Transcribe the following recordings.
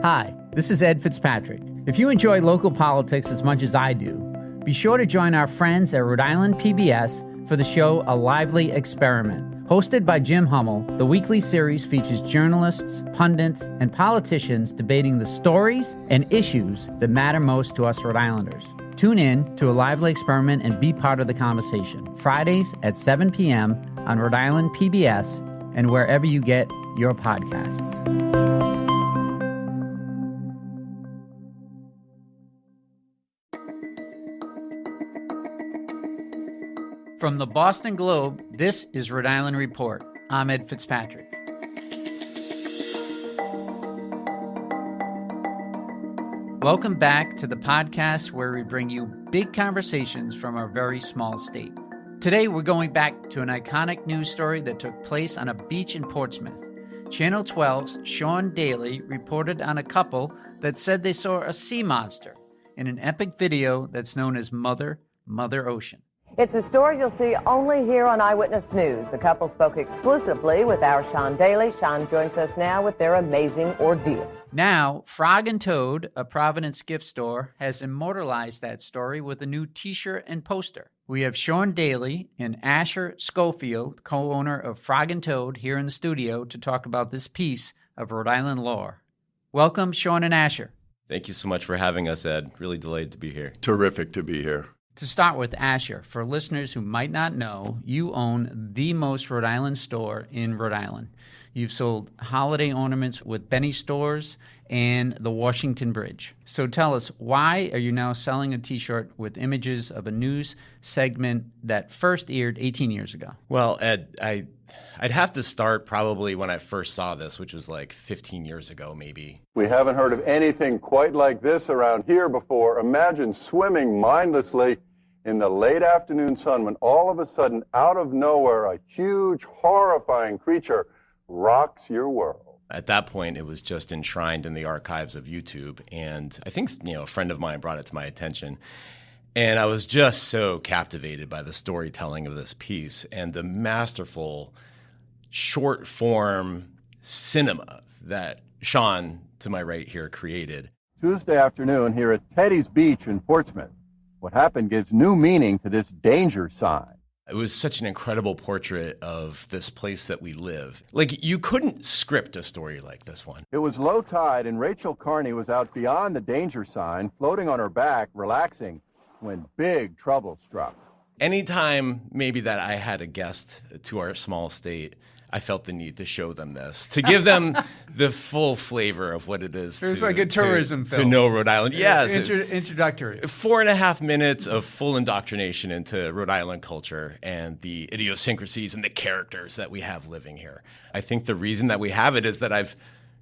Hi, this is Ed Fitzpatrick. If you enjoy local politics as much as I do, be sure to join our friends at Rhode Island PBS for the show A Lively Experiment. Hosted by Jim Hummel, the weekly series features journalists, pundits, and politicians debating the stories and issues that matter most to us Rhode Islanders. Tune in to A Lively Experiment and be part of the conversation. Fridays at 7 p.m. on Rhode Island PBS and wherever you get your podcasts. From the Boston Globe, this is Rhode Island Report. I'm Ed Fitzpatrick. Welcome back to the podcast where we bring you big conversations from our very small state. Today, we're going back to an iconic news story that took place on a beach in Portsmouth. Channel 12's Sean Daly reported on a couple that said they saw a sea monster in an epic video that's known as Mother Ocean. It's a story you'll see only here on Eyewitness News. The couple spoke exclusively with our Sean Daly. Sean joins us now with their amazing ordeal. Now, Frog and Toad, a Providence gift store, has immortalized that story with a new t-shirt and poster. We have Sean Daly and Asher Schofield, co-owner of Frog and Toad, here in the studio to talk about this piece of Rhode Island lore. Welcome, Sean and Asher. Thank you so much for having us, Ed. Really delighted to be here. Terrific to be here. To start with, Asher, for listeners who might not know, you own the most Rhode Island store in Rhode Island. You've sold holiday ornaments with Benny Stores and the Washington Bridge. So tell us, why are you now selling a t-shirt with images of a news segment that first aired 18 years ago? Well, Ed, I'd have to start probably when I first saw this, which was like 15 years ago, maybe. We haven't heard of anything quite like this around here before. Imagine swimming mindlessly in the late afternoon sun when all of a sudden, out of nowhere, a huge, horrifying creature rocks your world. At that point, it was just enshrined in the archives of YouTube. And I think, a friend of mine brought it to my attention. And I was just so captivated by the storytelling of this piece and the masterful short form cinema that Sean, to my right here, created. Tuesday afternoon here at Teddy's Beach in Portsmouth. What happened gives new meaning to this danger sign. It was such an incredible portrait of this place that we live. Like, you couldn't script a story like this one. It was low tide, and Rachel Carney was out beyond the danger sign, floating on her back, relaxing, when big trouble struck. Anytime maybe that I had a guest to our small state, I felt the need to show them this, to give them the full flavor of what it is. It was like a tourism film. To know Rhode Island. Yes. Introductory. 4.5 minutes of full indoctrination into Rhode Island culture and the idiosyncrasies and the characters that we have living here. I think the reason that we have it is that I've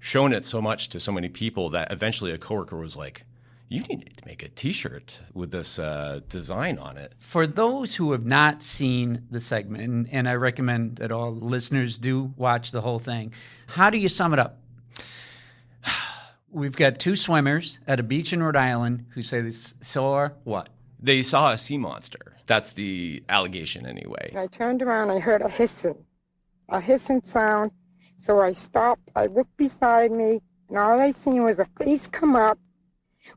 shown it so much to so many people that eventually a coworker was like, you need to make a t-shirt with this design on it. For those who have not seen the segment, and I recommend that all listeners do watch the whole thing, how do you sum it up? We've got two swimmers at a beach in Rhode Island who say they saw what? They saw a sea monster. That's the allegation anyway. I turned around, I heard a hissing sound. So I stopped, I looked beside me, and all I seen was a face come up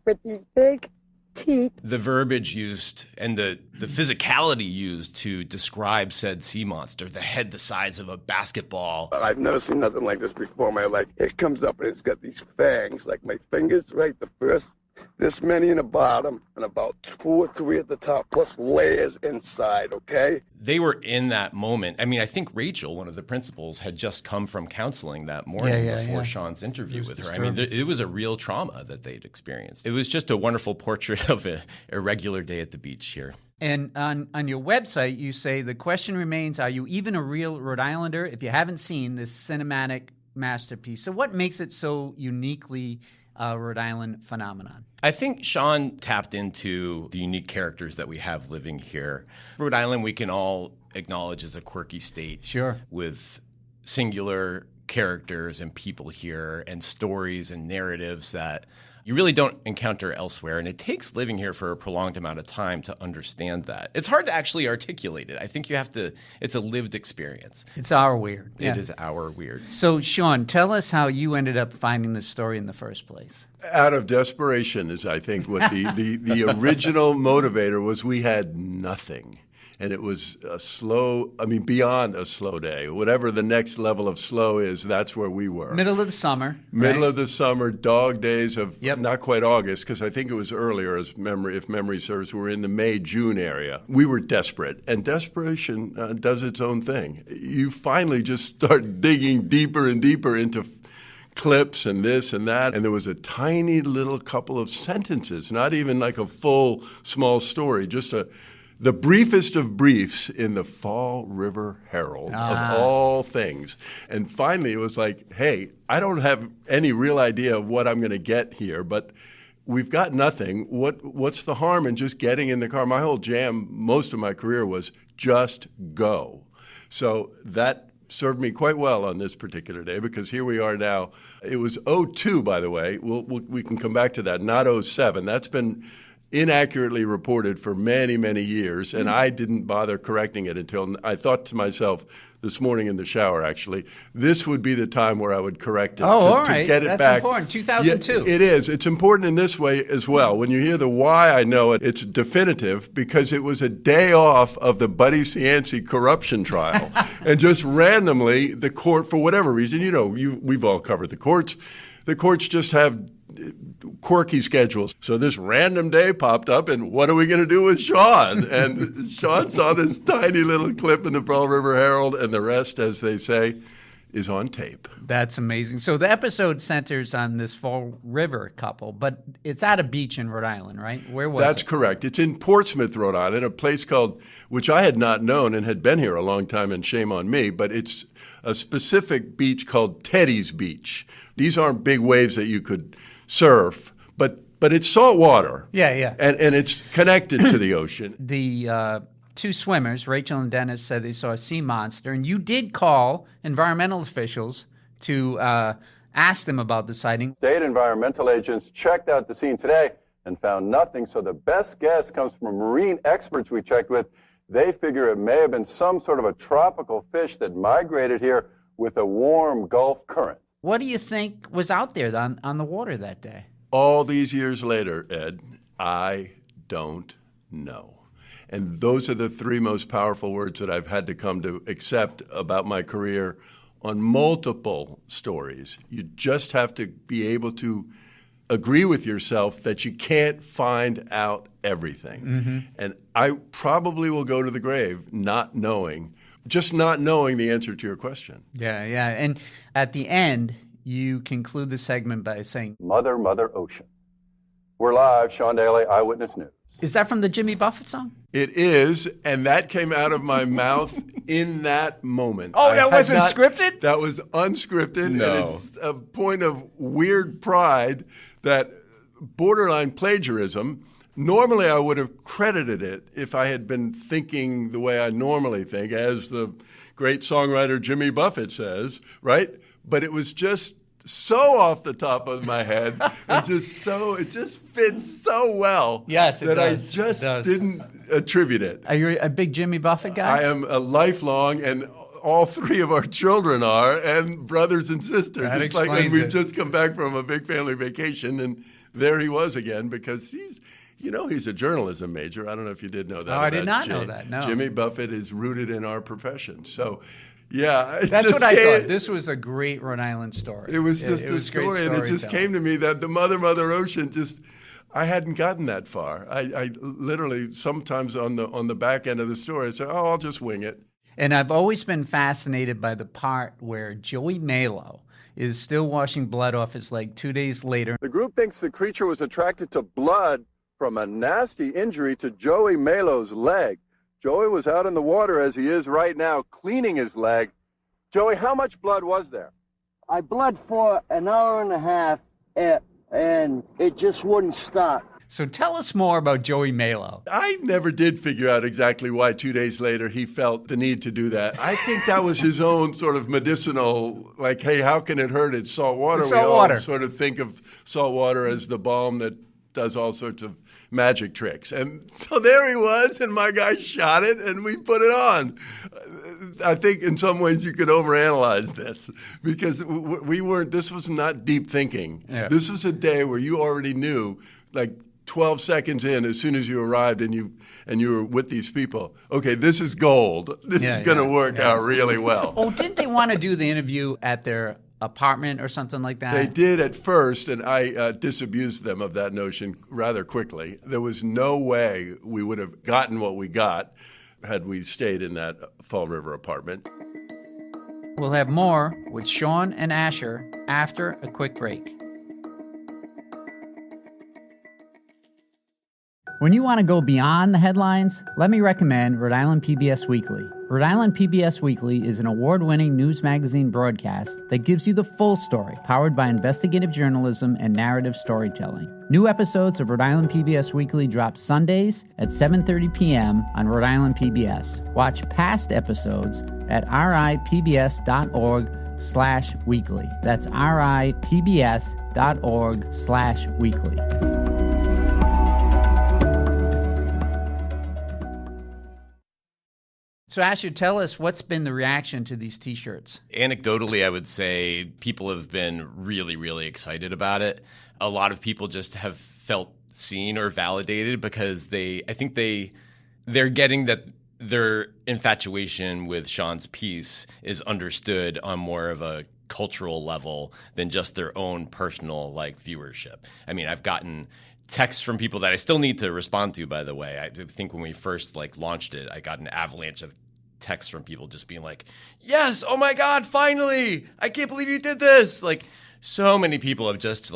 with these big teeth. The verbiage used and the physicality used to describe said sea monster, the head the size of a basketball. I've never seen nothing like this before in my life. It comes up and it's got these fangs, like my fingers, right? The first, this many in the bottom, and about 2 or 3 at the top, plus layers inside, okay? They were in that moment. I mean, I think Rachel, one of the principals, had just come from counseling that morning before Sean's interview with her. Disturbing. I mean, it was a real trauma that they'd experienced. It was just a wonderful portrait of a regular day at the beach here. And on your website, you say the question remains, are you even a real Rhode Islander if you haven't seen this cinematic masterpiece? So what makes it so uniquely Rhode Island phenomenon? I think Sean tapped into the unique characters that we have living here. Rhode Island, we can all acknowledge, is a quirky state. Sure. With singular characters and people here and stories and narratives that you really don't encounter elsewhere. And it takes living here for a prolonged amount of time to understand that. It's hard to actually articulate it. I think you have to, it's a lived experience. It's our weird. It is our weird. So, Sean, tell us how you ended up finding this story in the first place. Out of desperation is, I think, what the original motivator was. We had nothing. And it was beyond a slow day. Whatever the next level of slow is, that's where we were. Middle of the summer. Middle of the summer, dog days of not quite August, because I think it was earlier, if memory serves. We were in the May, June area. We were desperate, and desperation does its own thing. You finally just start digging deeper and deeper into clips and this and that, and there was a tiny little couple of sentences, not even like a full small story, just the briefest of briefs in the Fall River Herald of all things. And finally it was like, hey, I don't have any real idea of what I'm going to get here, but we've got nothing. What's the harm in just getting in the car? My whole jam, most of my career was just go. So that served me quite well on this particular day, because here we are now. It was 02, by the way. We can come back to that, not 07. That's been inaccurately reported for many, many years, and I didn't bother correcting it until I thought to myself this morning in the shower, actually, this would be the time where I would correct it all right. to get it That's back. That's important. 2002. Yeah, it is. It's important in this way as well. When you hear the why, I know it, it's definitive, because it was a day off of the Buddy Cianci corruption trial. And just randomly, the court, for whatever reason, we've all covered the courts. The courts just have quirky schedules. So this random day popped up, and what are we going to do with Sean? And Sean saw this tiny little clip in the Fall River Herald, and the rest, as they say, is on tape. That's amazing. So the episode centers on this Fall River couple, but it's at a beach in Rhode Island, right? Where was it? That's correct. It's in Portsmouth, Rhode Island, a place called, which I had not known and had been here a long time, and shame on me, but it's a specific beach called Teddy's Beach. These aren't big waves that you could surf, but it's salt water. Yeah. And it's connected to the ocean. The two swimmers, Rachel and Dennis, said they saw a sea monster, and you did call environmental officials to ask them about the sighting. State environmental agents checked out the scene today and found nothing, so the best guess comes from marine experts we checked with. They figure it may have been some sort of a tropical fish that migrated here with a warm Gulf current. What do you think was out there on the water that day? All these years later, Ed, I don't know. And those are the three most powerful words that I've had to come to accept about my career on multiple stories. You just have to be able to agree with yourself that you can't find out everything. Mm-hmm. And I probably will go to the grave not knowing the answer to your question. Yeah. And at the end, you conclude the segment by saying, Mother, Mother Ocean. We're live, Sean Daly, Eyewitness News. Is that from the Jimmy Buffett song? It is, and that came out of my mouth in that moment. Oh, that wasn't scripted? That was unscripted, No. And it's a point of weird pride that borderline plagiarism. Normally, I would have credited it if I had been thinking the way I normally think, as the great songwriter Jimmy Buffett says, right? But it was just so off the top of my head, and it just fits so well. Yes, it that does. I just didn't attribute it. Are you a big Jimmy Buffett guy? I am a lifelong, and all three of our children are, and brothers and sisters. That it's like when explains we've it. just come back from a big family vacation, and there he was again, because he's a journalism major. I don't know if you did know that. Oh, I did not know that, no. Jimmy Buffett is rooted in our profession. So, yeah. That's what I thought. This was a great Rhode Island story. It was just a story, and it just came to me that the Mother Ocean I hadn't gotten that far. I literally, sometimes on the back end of the story, I said, I'll just wing it. And I've always been fascinated by the part where Joey Malo is still washing blood off his leg 2 days later. The group thinks the creature was attracted to blood from a nasty injury to Joey Malo's leg. Joey was out in the water, as he is right now, cleaning his leg. Joey, how much blood was there? I bled for an hour and a half, and it just wouldn't stop. So tell us more about Joey Malo. I never did figure out exactly why 2 days later he felt the need to do that. I think that was his own sort of medicinal, like, hey, how can it hurt? It's salt water. It's salt water. We all sort of think of salt water as the balm that does all sorts of magic tricks. And so there he was, and my guy shot it, and we put it on. I think in some ways you could overanalyze this because we weren't, this was not deep thinking. Yeah. This was a day where you already knew, like 12 seconds in, as soon as you arrived and you were with these people, okay, this is gold. This is going to work out really well. Oh, didn't they want to do the interview at their apartment or something like that? They did at first, and I disabused them of that notion rather quickly. There was no way we would have gotten what we got had we stayed in that Fall River apartment. We'll have more with Sean and Asher after a quick break. When you want to go beyond the headlines, let me recommend Rhode Island PBS Weekly. Rhode Island PBS Weekly is an award-winning news magazine broadcast that gives you the full story, powered by investigative journalism and narrative storytelling. New episodes of Rhode Island PBS Weekly drop Sundays at 7:30 p.m. on Rhode Island PBS. Watch past episodes at ripbs.org/weekly. That's ripbs.org/weekly. So Asher, tell us what's been the reaction to these T-shirts? Anecdotally, I would say people have been really, really excited about it. A lot of people just have felt seen or validated because I think they're getting that their infatuation with Sean's piece is understood on more of a cultural level than just their own personal viewership. I mean, I've gotten texts from people that I still need to respond to, by the way. I think when we first launched it, I got an avalanche of texts from people just being like, yes, oh my God, finally, I can't believe you did this. So many people have just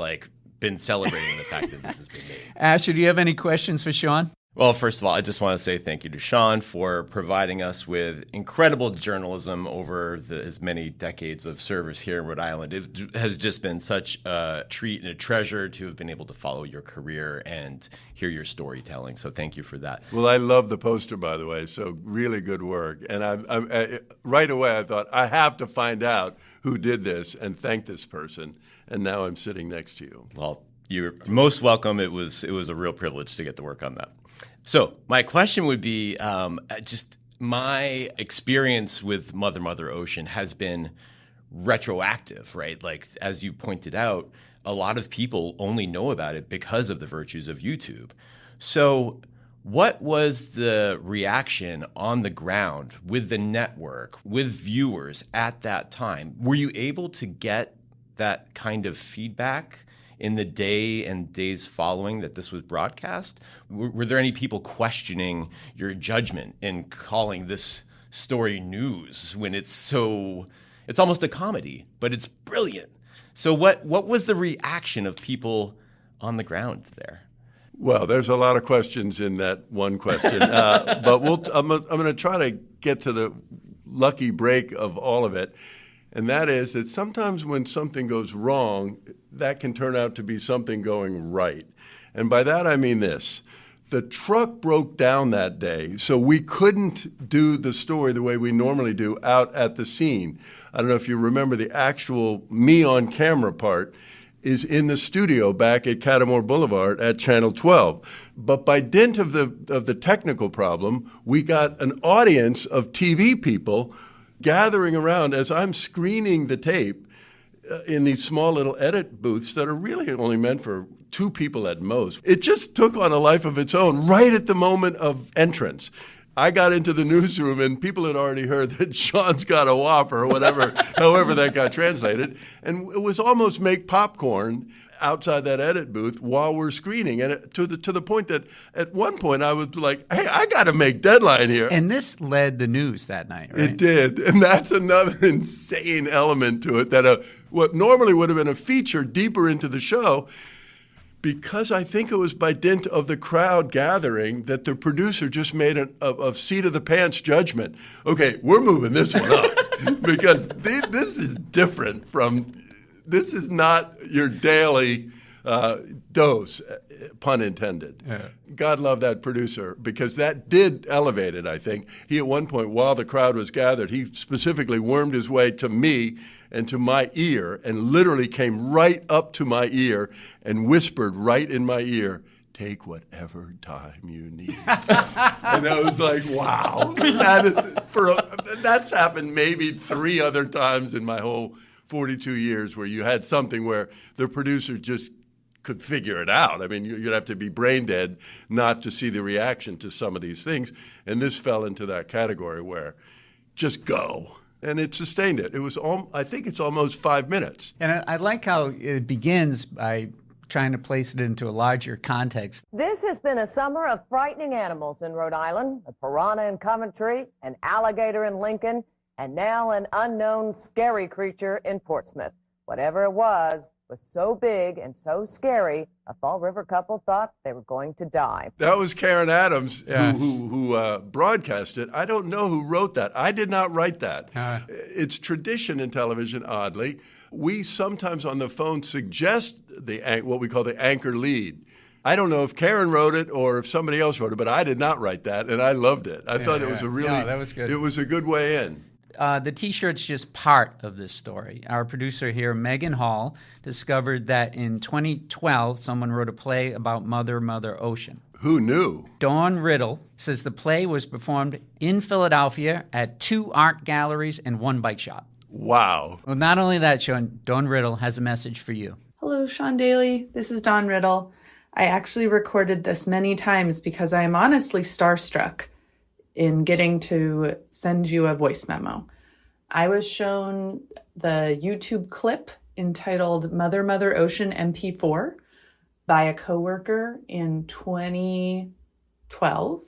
been celebrating the fact that this has been made. Asher, do you have any questions for Sean? Well, first of all, I just want to say thank you to Sean for providing us with incredible journalism over his many decades of service here in Rhode Island. It has just been such a treat and a treasure to have been able to follow your career and hear your storytelling. So thank you for that. Well, I love the poster, by the way, so really good work. And I right away I thought, I have to find out who did this and thank this person. And now I'm sitting next to you. Well, you're most welcome. It was a real privilege to get to work on that. So my question would be, just my experience with Mother Ocean has been retroactive, right? As you pointed out, a lot of people only know about it because of the virtues of YouTube. So what was the reaction on the ground with the network, with viewers at that time? Were you able to get that kind of feedback in the day and days following that this was broadcast? Were there any people questioning your judgment in calling this story news when it's almost a comedy, but it's brilliant? So what was the reaction of people on the ground there? Well, there's a lot of questions in that one question, but I'm going to try to get to the lucky break of all of it. And that is that sometimes when something goes wrong, that can turn out to be something going right. And by that, I mean this. The truck broke down that day, so we couldn't do the story the way we normally do out at the scene. I don't know if you remember, the actual me on camera part is in the studio back at Catamore Boulevard at Channel 12. But by dint of the technical problem, we got an audience of TV people gathering around as I'm screening the tape in these small little edit booths that are really only meant for 2 people at most. It just took on a life of its own right at the moment of entrance. I got into the newsroom and people had already heard that Sean's got a Whopper or whatever, however that got translated. And it was almost make popcorn outside that edit booth while we're screening. And to the point that at one point I was like, hey, I got to make deadline here. And this led the news that night, right? It did. And that's another insane element to it, that what normally would have been a feature deeper into the show, because I think it was by dint of the crowd gathering that the producer just made a seat-of-the-pants judgment. Okay, we're moving this one up because this is different from... This is not your daily dose, pun intended. Yeah. God love that producer, because that did elevate it, I think. He, at one point, while the crowd was gathered, he specifically wormed his way to me and to my ear and literally came right up to my ear and whispered right in my ear, "Take whatever time you need." And I was like, wow. That's happened maybe 3 other times in my whole 42 years where you had something where the producer just could figure it out. I mean, you'd have to be brain dead not to see the reaction to some of these things. And this fell into that category where just go. And it sustained it. It was, I think it's almost 5 minutes. And I like how it begins by trying to place it into a larger context. This has been a summer of frightening animals in Rhode Island, a piranha in Coventry, an alligator in Lincoln, and now an unknown scary creature in Portsmouth. Whatever it was so big and so scary, a Fall River couple thought they were going to die. That was Karen Adams who broadcast it. I don't know who wrote that. I did not write that. It's tradition in television, oddly. We sometimes on the phone suggest what we call the anchor lead. I don't know if Karen wrote it or if somebody else wrote it, but I did not write that, and I loved it. I thought it was that was good. It was a good way in. The T-shirt's just part of this story. Our producer here, Megan Hall, discovered that in 2012, someone wrote a play about Mother, Mother Ocean. Who knew? Dawn Riddle says the play was performed in Philadelphia at 2 art galleries and 1 bike shop. Wow. Well, not only that, Sean, Dawn Riddle has a message for you. Hello, Sean Daly. This is Dawn Riddle. I actually recorded this many times because I am honestly starstruck in getting to send you a voice memo. I was shown the YouTube clip entitled Mother, Mother Ocean MP4 by a coworker in 2012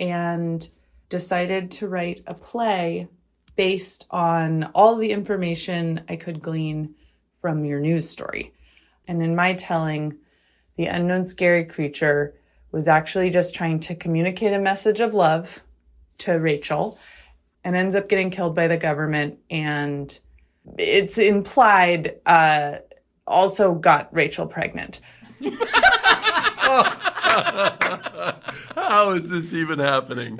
and decided to write a play based on all the information I could glean from your news story. And in my telling, the unknown scary creature was actually just trying to communicate a message of love to Rachel and ends up getting killed by the government, and it's implied also got Rachel pregnant. How is this even happening?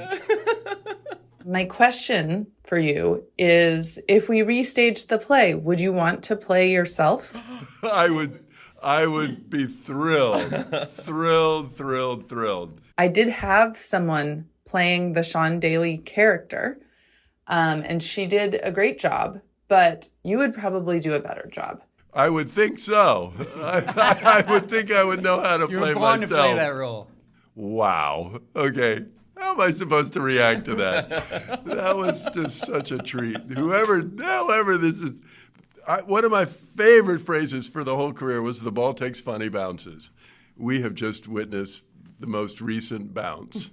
My question for you is, if we restage the play, would you want to play yourself? I would be thrilled. Thrilled. I did have someone playing the Sean Daly character, and she did a great job, but you would probably do a better job. I would think so. I would think I would know how to play myself. You're born to play that role. Wow. Okay. How am I supposed to react to that? That was just such a treat. Whoever this is, one of my favorite phrases for the whole career was "the ball takes funny bounces." We have just witnessed the most recent bounce,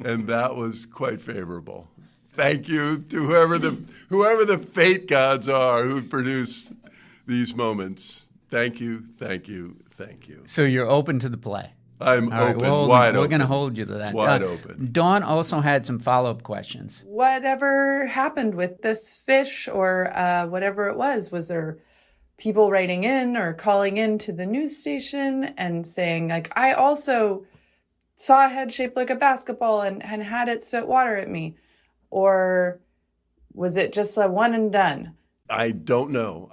and that was quite favorable. Thank you to whoever the fate gods are who produce these moments. Thank you. So you're open to the play. I'm wide open. We're going to hold you to that. Wide open. Dawn also had some follow-up questions. Whatever happened with this fish or whatever it was there people writing in or calling in to the news station and saying, like, I also saw a head shaped like a basketball and had it spit water at me? Or was it just a one and done? I don't know.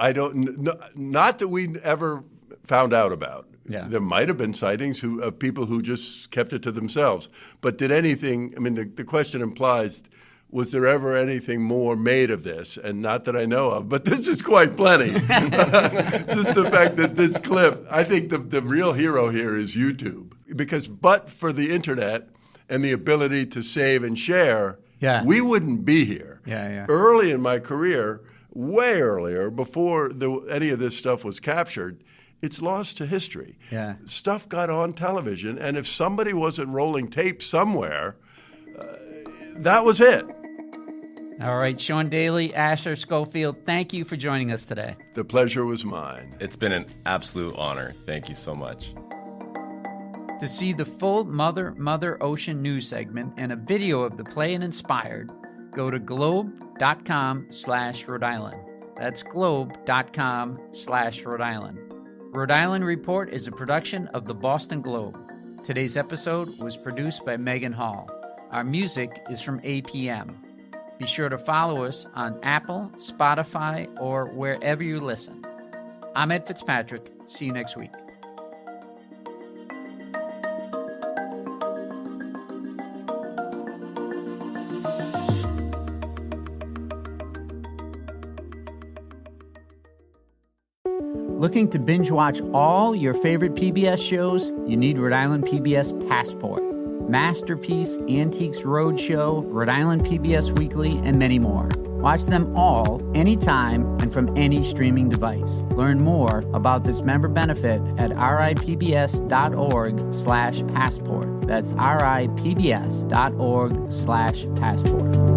Not that we ever found out about. Yeah. There might have been sightings of people who just kept it to themselves. But did anything, I mean, the question implies, was there ever anything more made of this? And not that I know of, but this is quite plenty. Just the fact that this clip, I think the real hero here is YouTube. Because but for the internet and the ability to save and share, we wouldn't be here. Yeah. Early in my career, way earlier, before any of this stuff was captured, it's lost to history. Yeah. Stuff got on television, and if somebody wasn't rolling tape somewhere, that was it. All right, Sean Daly, Asher Schofield, thank you for joining us today. The pleasure was mine. It's been an absolute honor. Thank you so much. To see the full Mother, Mother Ocean news segment and a video of the play and inspired, go to globe.com/Rhode Island. That's globe.com/Rhode Island. Rhode Island Report is a production of the Boston Globe. Today's episode was produced by Megan Hall. Our music is from APM. Be sure to follow us on Apple, Spotify, or wherever you listen. I'm Ed Fitzpatrick. See you next week. Looking to binge watch all your favorite PBS shows? You need Rhode Island PBS Passport, Masterpiece, Antiques Roadshow, Rhode Island PBS Weekly, and many more. Watch them all, anytime, and from any streaming device. Learn more about this member benefit at ripbs.org/passport. That's ripbs.org/passport.